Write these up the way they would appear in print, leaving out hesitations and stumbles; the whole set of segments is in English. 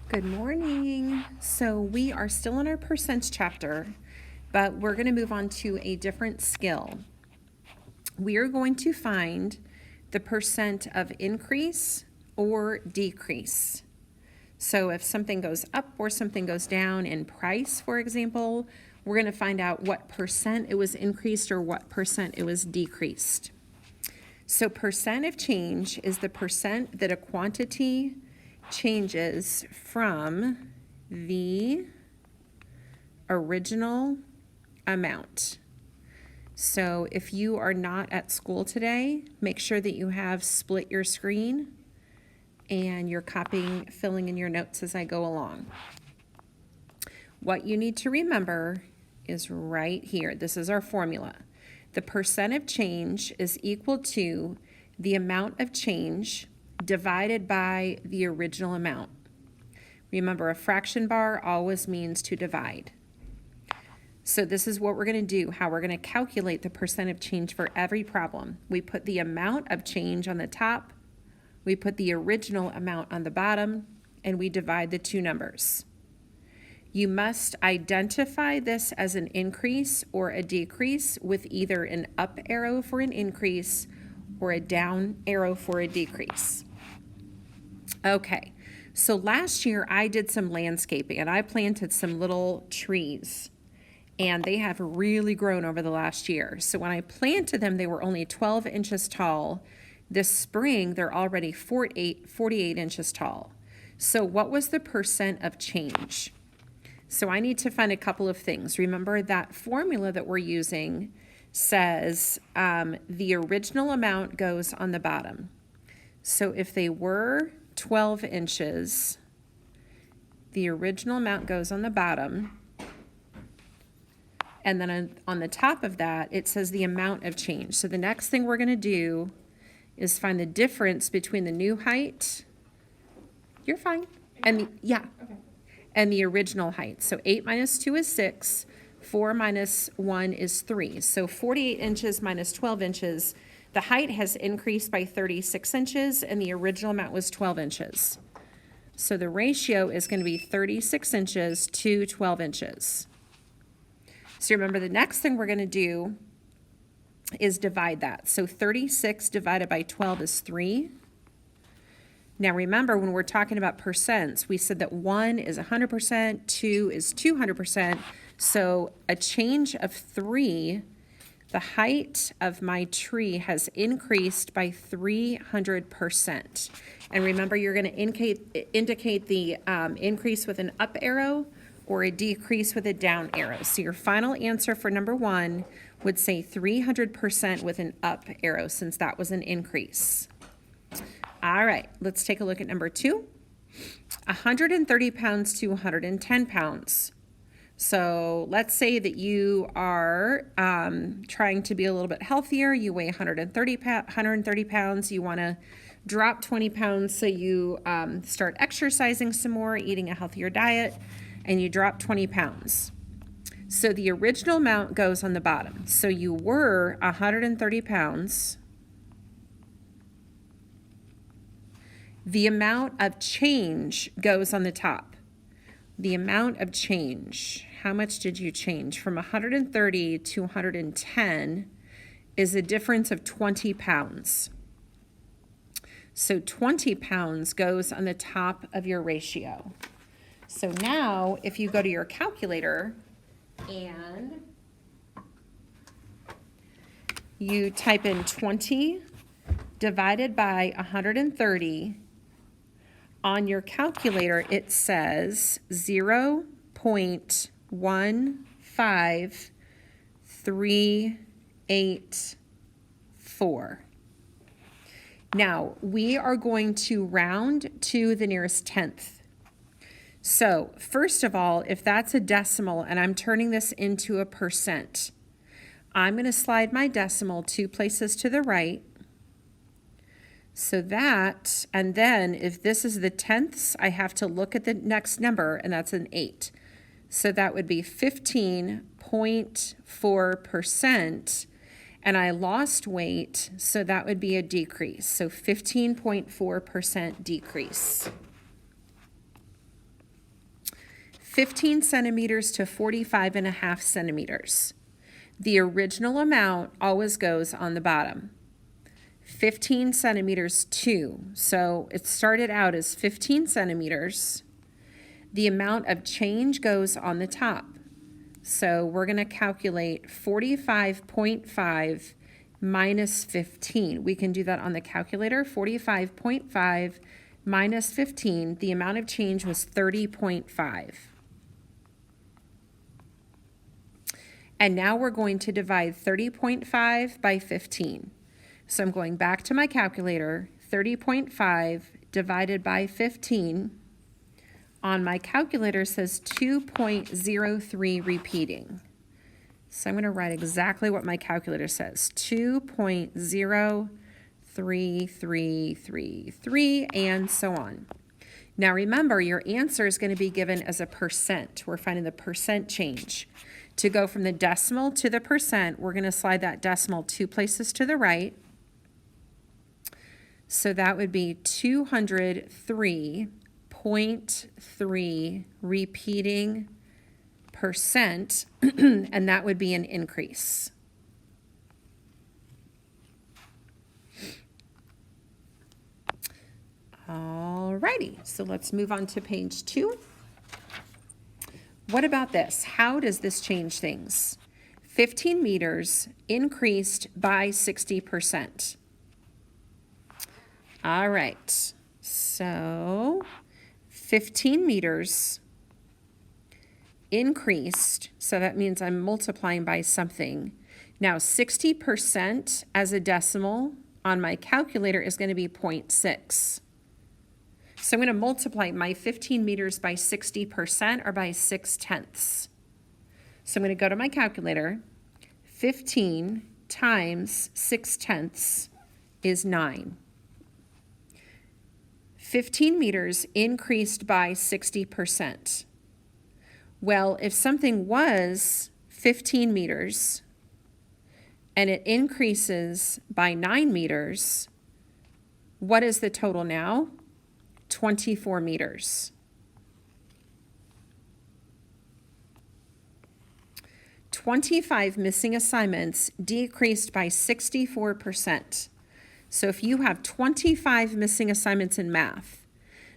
Good morning. So we are still in our percents chapter, but we're going to move on to a different skill. We are going to find the percent of increase or decrease. So if something goes up or something goes down in price, for example, we're going to find out what percent it was increased or what percent it was decreased. So percent of change is the percent that a quantity changes from the original amount. So if you are not at school today, make sure that you have split your screen and you're copying, filling in your notes as I go along. What you need to remember is right here. This is our formula. The percent of change is equal to the amount of change divided by the original amount. Remember, a fraction bar always means to divide. So this is what we're going to do, how we're going to calculate the percent of change for every problem. We put the amount of change on the top, we put the original amount on the bottom, and we divide the two numbers. You must identify this as an increase or a decrease with either an up arrow for an increase or a down arrow for a decrease. Okay, so last year I did some landscaping and I planted some little trees and they have really grown over the last year. So when I planted them, they were only 12 inches tall. This spring, they're already 48 inches tall. So what was the percent of change? So I need to find a couple of things. Remember that formula that we're using says the original amount goes on the bottom. So if they were 12 inches, the original amount goes on the bottom. And then on the top of that, it says the amount of change. So the next thing we're going to do is find the difference between the new height. You're fine. And and the original height. So 8 minus 2 is 6. 4 minus 1 is 3. So 48 inches minus 12 inches. The height has increased by 36 inches, and the original amount was 12 inches. So the ratio is going to be 36 inches to 12 inches. So remember, the next thing we're going to do is divide that. So 36 divided by 12 is 3. Now remember, when we're talking about percents, we said that 1 is 100%, 2 is 200%. So a change of 3, the height of my tree has increased by 300%. And remember, you're going to indicate the increase with an up arrow or a decrease with a down arrow. So your final answer for number 1 would say 300% with an up arrow, since that was an increase. All right, let's take a look at number 2. 130 pounds to 110 pounds. So let's say that you are trying to be a little bit healthier. You weigh 130 pounds. You want to drop 20 pounds, so you start exercising some more, eating a healthier diet, and you drop 20 pounds. So the original amount goes on the bottom. So you were 130 pounds. The amount of change goes on the top. The amount of change, how much did you change? From 130 to 110 is a difference of 20 pounds. So 20 pounds goes on the top of your ratio. So now, if you go to your calculator and you type in 20 divided by 130, on your calculator, it says 0.15384. Now, we are going to round to the nearest tenth. So, first of all, if that's a decimal and I'm turning this into a percent, I'm going to slide my decimal 2 places to the right. So that, and then if this is the tenths, I have to look at the next number, and that's an 8. So that would be 15.4%. And I lost weight, so that would be a decrease. So 15.4% decrease. 15 centimeters to 45.5 centimeters. The original amount always goes on the bottom. 15 centimeters to, so it started out as 15 centimeters. The amount of change goes on the top. So we're going to calculate 45.5 minus 15. We can do that on the calculator. 45.5 minus 15, the amount of change was 30.5. And now we're going to divide 30.5 by 15. So I'm going back to my calculator, 30.5 divided by 15. On my calculator says 2.03 repeating. So I'm going to write exactly what my calculator says, 2.03333, and so on. Now remember, your answer is going to be given as a percent. We're finding the percent change. To go from the decimal to the percent, we're going to slide that decimal 2 places to the right. So that would be 203.3 repeating percent, and that would be an increase. Alrighty, so let's move on to page 2. What about this? How does this change things? 15 meters increased by 60%. All right, so 15 meters increased, so that means I'm multiplying by something. Now 60% as a decimal on my calculator is going to be 0.6. So I'm going to multiply my 15 meters by 60% or by 6/10. So I'm going to go to my calculator. 15 times 6/10 is 9. 15 meters increased by 60%. Well, if something was 15 meters and it increases by 9 meters, what is the total now? 24 meters. 25 missing assignments decreased by 64%. So if you have 25 missing assignments in math,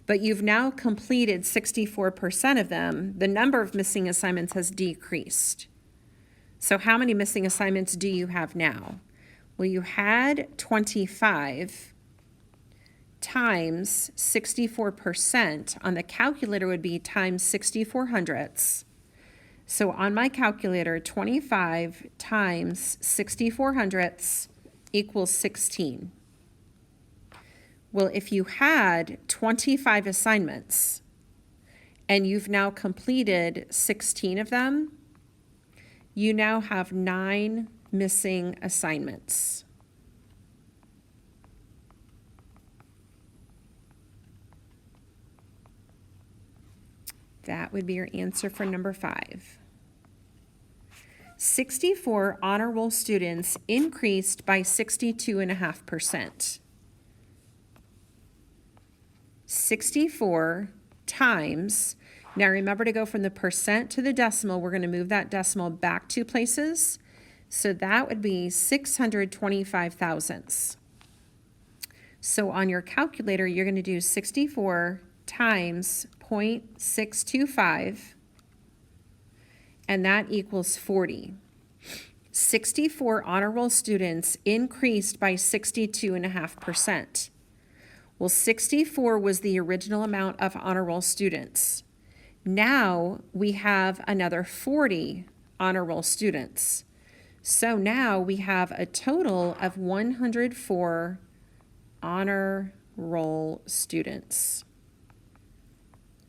but you've now completed 64% of them, the number of missing assignments has decreased. So how many missing assignments do you have now? Well, you had 25 times 64% on the calculator would be times 64 hundredths. So on my calculator, 25 times 64 hundredths equals 16. Well, if you had 25 assignments and you've now completed 16 of them, you now have 9 missing assignments. That would be your answer for number 5. 64 honor roll students increased by 62.5%. 64 times, now remember to go from the percent to the decimal, we're going to move that decimal back 2 places. So that would be 625 thousandths. So on your calculator, you're going to do 64 times 0.625, and that equals 40. 64 honor roll students increased by 62.5%. Well, 64 was the original amount of honor roll students. Now we have another 40 honor roll students. So now we have a total of 104 honor roll students.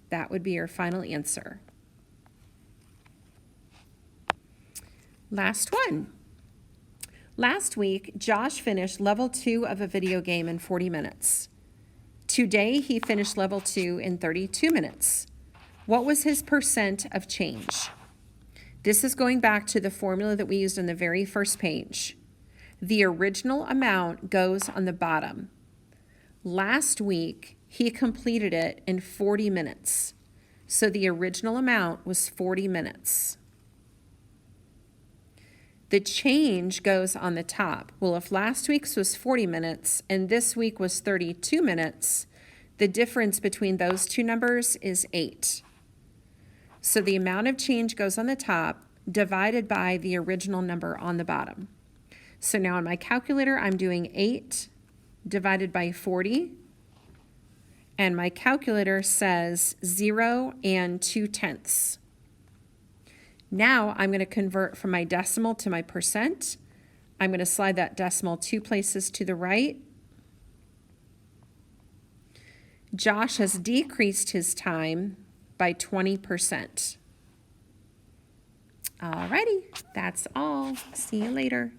That would be your final answer. Last one. Last week, Josh finished level 2 of a video game in 40 minutes. Today, he finished level 2 in 32 minutes. What was his percent of change? This is going back to the formula that we used on the very first page. The original amount goes on the bottom. Last week, he completed it in 40 minutes. So the original amount was 40 minutes. The change goes on the top. Well, if last week's was 40 minutes and this week was 32 minutes, the difference between those two numbers is 8. So the amount of change goes on the top divided by the original number on the bottom. So now on my calculator, I'm doing 8 divided by 40. And my calculator says 0 and 2/10. Now I'm going to convert from my decimal to my percent. I'm going to slide that decimal 2 places to the right. Josh has decreased his time by 20%. Alrighty, that's all. See you later.